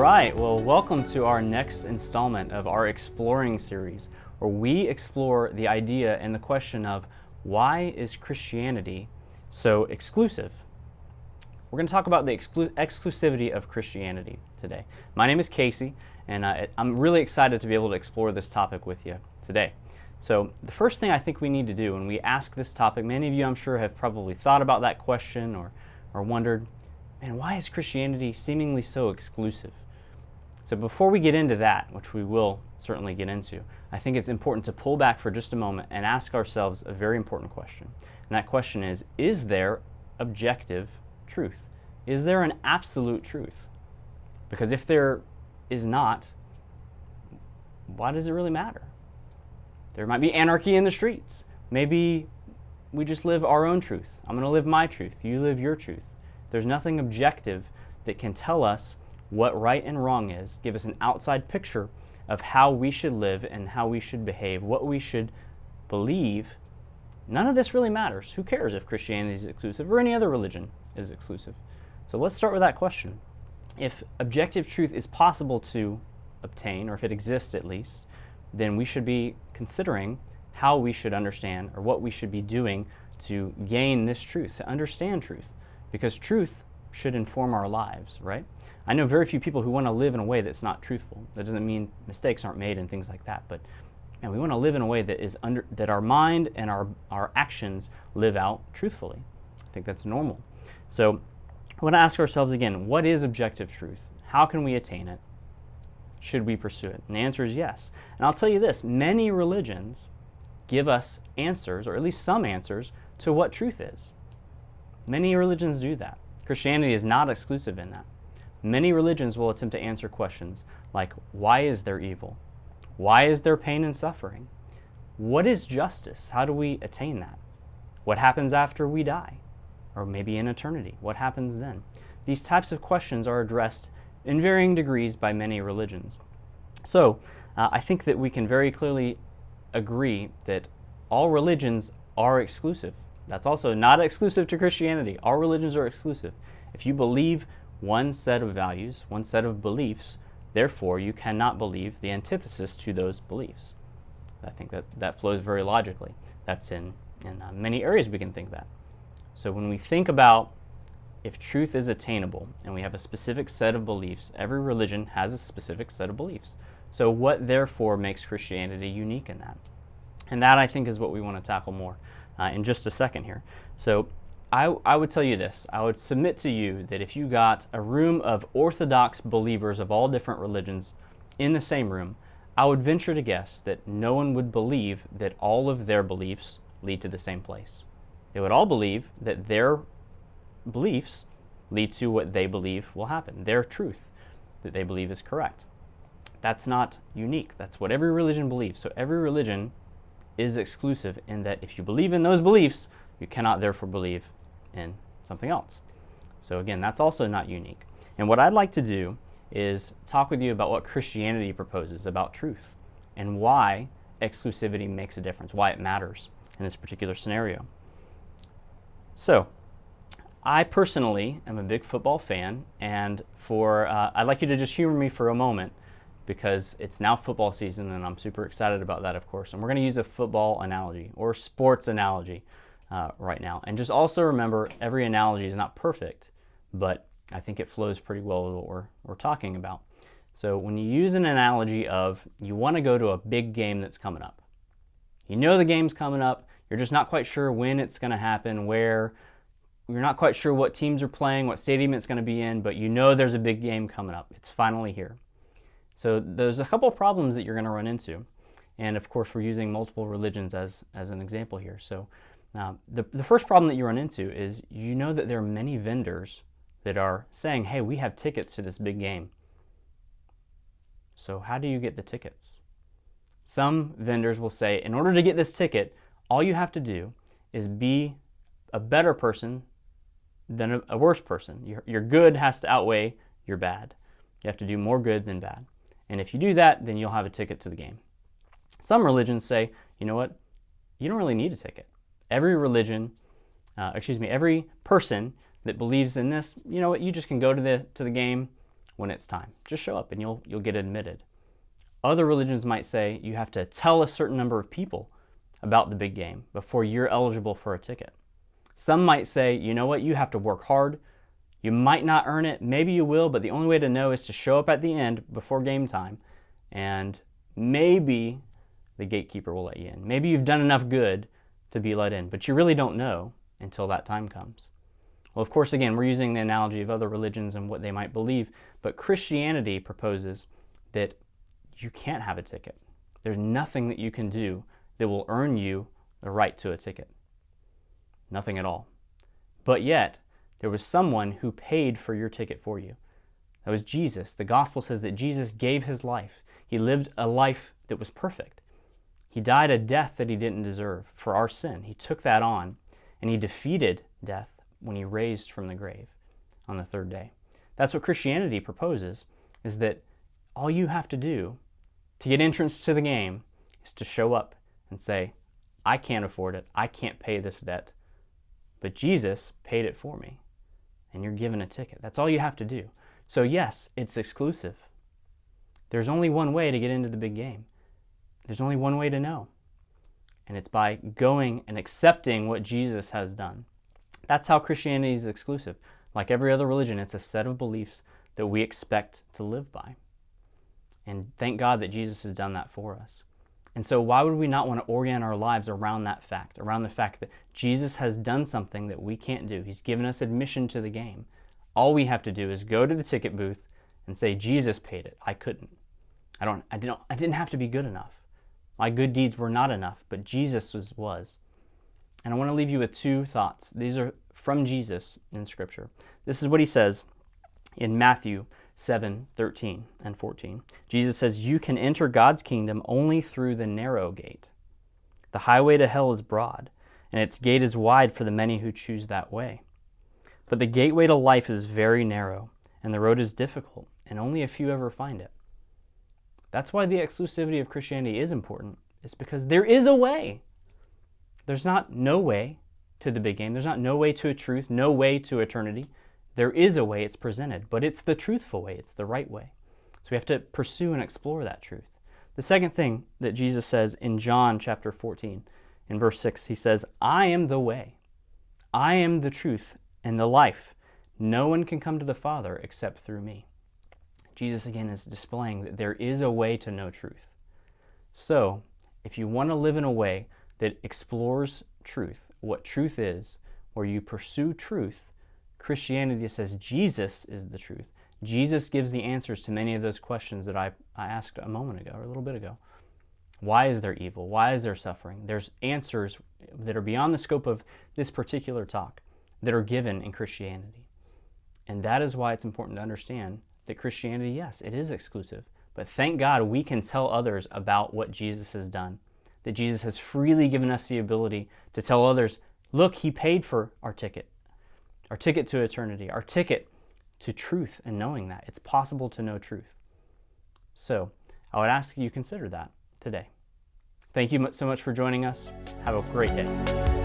right, well, welcome to our next installment of our Exploring series, where we explore the idea and the question of why is Christianity so exclusive? We're going to talk about the exclusivity of Christianity today. My name is Casey, and I'm really excited to be able to explore this topic with you today. So the first thing I think we need to do when we ask this topic, many of you I'm sure have probably thought about that question or wondered, man, why is Christianity seemingly so exclusive? So before we get into that, which we will certainly get into, I think it's important to pull back for just a moment and ask ourselves a very important question. And that question is there objective truth? Is there an absolute truth? Because if there is not, why does it really matter? There might be anarchy in the streets. Maybe we just live our own truth. I'm going to live my truth. You live your truth. There's nothing objective that can tell us what right and wrong is, give us an outside picture of how we should live and how we should behave, what we should believe. None of this really matters. Who cares if Christianity is exclusive or any other religion is exclusive? So let's start with that question. If objective truth is possible to obtain, or if it exists at least, then we should be considering how we should understand or what we should be doing to gain this truth, to understand truth. Because truth should inform our lives, right? I know very few people who want to live in a way that's not truthful. That doesn't mean mistakes aren't made and things like that, but man, we want to live in a way that is that our mind and our actions live out truthfully. I think that's normal. So we want to ask ourselves again, what is objective truth? How can we attain it? Should we pursue it? And the answer is yes. And I'll tell you this, many religions give us answers, or at least some answers, to what truth is. Many religions do that. Christianity is not exclusive in that. Many religions will attempt to answer questions like, why is there evil? Why is there pain and suffering? What is justice? How do we attain that? What happens after we die? Or maybe in eternity? What happens then? These types of questions are addressed in varying degrees by many religions. So I think that we can very clearly agree that all religions are exclusive. That's also not exclusive to Christianity. All religions are exclusive. If you believe one set of values, one set of beliefs, therefore you cannot believe the antithesis to those beliefs. I think that flows very logically. That's in many areas we can think that. So when we think about if truth is attainable and we have a specific set of beliefs, every religion has a specific set of beliefs. So what therefore makes Christianity unique in that? And that I think is what we want to tackle more in just a second here. So I would tell you this. I would submit to you that if you got a room of orthodox believers of all different religions in the same room, I would venture to guess that no one would believe that all of their beliefs lead to the same place. They would all believe that their beliefs lead to what they believe will happen, their truth that they believe is correct. That's not unique. That's what every religion believes. So every religion is exclusive in that if you believe in those beliefs, you cannot therefore believe in something else. So again, that's also not unique. And what I'd like to do is talk with you about what Christianity proposes about truth and why exclusivity makes a difference, why it matters in this particular scenario. So I personally am a big football fan, and I'd like you to just humor me for a moment because it's now football season and I'm super excited about that, of course. And we're going to use a football analogy or sports analogy right now. And just also remember, every analogy is not perfect, but I think it flows pretty well with what we're talking about. So when you use an analogy of you want to go to a big game that's coming up. You know the game's coming up, you're just not quite sure when it's going to happen, where, you're not quite sure what teams are playing, what stadium it's going to be in, but you know there's a big game coming up. It's finally here. So there's a couple problems that you're going to run into. And of course, we're using multiple religions as an example here. So the first problem that you run into is you know that there are many vendors that are saying, hey, we have tickets to this big game. So how do you get the tickets? Some vendors will say, in order to get this ticket, all you have to do is be a better person than a worse person. Your good has to outweigh your bad. You have to do more good than bad. And if you do that, then you'll have a ticket to the game. Some religions say, you know what? You don't really need a ticket. Every religion, every person that believes in this, you know what? You just can go to the game when it's time. Just show up and you'll get admitted. Other religions might say you have to tell a certain number of people about the big game before you're eligible for a ticket. Some might say, you know what, you have to work hard. You might not earn it, maybe you will, but the only way to know is to show up at the end before game time, and maybe the gatekeeper will let you in. Maybe you've done enough good to be let in, but you really don't know until that time comes. Well, of course, again, we're using the analogy of other religions and what they might believe, but Christianity proposes that you can't have a ticket. There's nothing that you can do that will earn you the right to a ticket. Nothing at all. But yet, there was someone who paid for your ticket for you. That was Jesus. The gospel says that Jesus gave his life. He lived a life that was perfect. He died a death that he didn't deserve for our sin. He took that on, and he defeated death when he raised from the grave on the third day. That's what Christianity proposes, is that all you have to do to get entrance to the game is to show up and say, I can't afford it. I can't pay this debt. But Jesus paid it for me. And you're given a ticket. That's all you have to do. So yes, it's exclusive. There's only one way to get into the big game. There's only one way to know. And it's by going and accepting what Jesus has done. That's how Christianity is exclusive. Like every other religion, it's a set of beliefs that we expect to live by. And thank God that Jesus has done that for us. And so why would we not want to orient our lives around that fact, around the fact that Jesus has done something that we can't do? He's given us admission to the game. All we have to do is go to the ticket booth and say, Jesus paid it. I couldn't. I didn't have to be good enough. My good deeds were not enough, but Jesus was. And I want to leave you with two thoughts. These are from Jesus in Scripture. This is what he says in Matthew 7:13 and 14. Jesus says, you can enter God's kingdom only through the narrow gate. The highway to hell is broad, and its gate is wide for the many who choose that way. But the gateway to life is very narrow, and the road is difficult, and only a few ever find it. That's why the exclusivity of Christianity is important. It's because there is a way. There's not no way to the big game. There's not no way to a truth, no way to eternity. There is a way it's presented, but it's the truthful way. It's the right way. So we have to pursue and explore that truth. The second thing that Jesus says in John chapter 14, in verse 6, he says, I am the way. I am the truth and the life. No one can come to the Father except through me. Jesus again is displaying that there is a way to know truth. So if you want to live in a way that explores truth, what truth is, where you pursue truth, Christianity says Jesus is the truth. Jesus gives the answers to many of those questions that I asked a moment ago, or a little bit ago. Why is there evil? Why is there suffering? There's answers that are beyond the scope of this particular talk that are given in Christianity. And that is why it's important to understand that Christianity, yes, it is exclusive. But thank God we can tell others about what Jesus has done. That Jesus has freely given us the ability to tell others, look, he paid for our ticket to eternity, our ticket to truth, and knowing that it's possible to know truth. So I would ask you consider that today. Thank you so much for joining us. Have a great day.